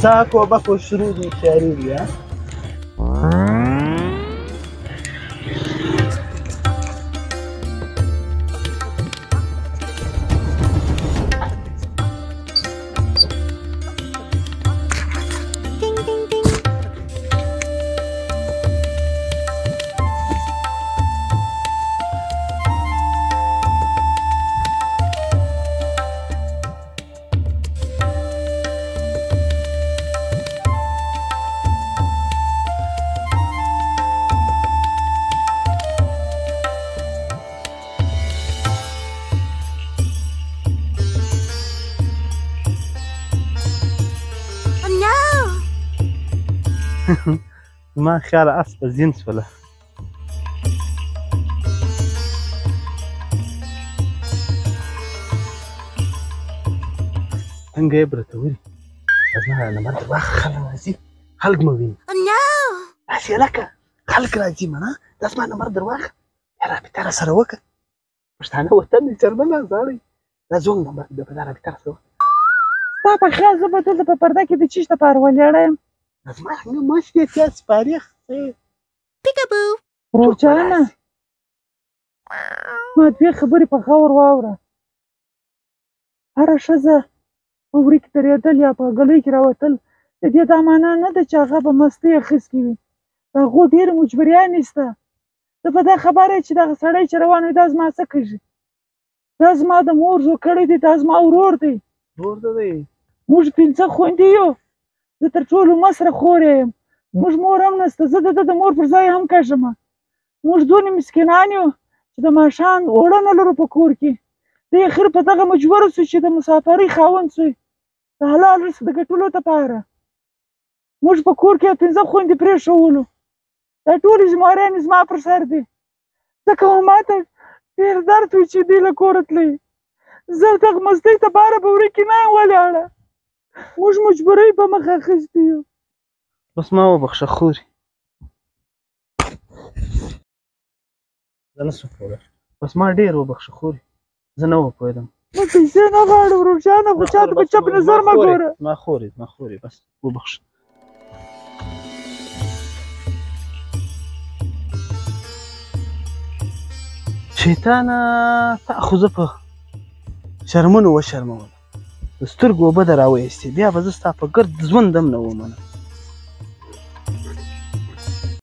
څاکو بکو شروع دي تیاری دي ها ما خیال اس په زین شوله څنګه یې برتوري زما نمبر د واخ خلک راځي خلک مو ویني داسې لکه خلک راځي منه دا زما نمبر در واخ بیا رابطه راسره وکړه پښتانه وطن دی چرمنه زاړی دا زموږ نمبر دی بیا رابطه راسره وکړه ستا په خیال زه به دلته په پرده کې د چیش دپاره ولاړه یم زما څنګه مست دی تیا سپارې روجانه ما دوې خبرې په غور واوره هره ښځه په وړي کې درېدل یا په ګلۍ کې راوتل د دې دا معنا نه ده چې هغه به مستۍ اخیستې وي د هغو ډېرې مجبوریانې شته زه په دا خبره چې دغه سړی چې روان وي دا زما څه کېږي دا زما د مور زوی کړی دی دا زما ورور دی ورور دی موږ 5 خویندې یو زه تر ټولو مشره خور یم موږ مور هم نشته زه د ده د مور پر ځای هم کږم موږ دونې مسکینان یو چې د ماښام اوړه نه لرو په کور کې د اخر په دغه مجبوره سو چې د مسافرۍ خاوند سوی د حلال رزق د ګټلو دپاره موږ په کور کې 5 خویندې پرېښولو دا ټولې ذمهوارانې زما پر سر دي ځکه خو ماته ډېر درد وي چې دوی له کوره تلئ زه دغه مستۍ دپاره په وړي کې نه یم ولاړه موږ مجبورۍ په مخ اخیستي یو بس ما وبخښه خورې زه نه شم کولی بس ما ډېر وبخښه خورې زه نه وپوهېدم موږ پیسې نه غواړو روښانه خو چاته په چپ نظر مه ګوره ما خورې بس وبخښه شیطانه تا خو زه په شرمونو وشرموله د سترګو اوبه در راویستې بیا به زه ستا په ګرد ژوند هم نه ومنم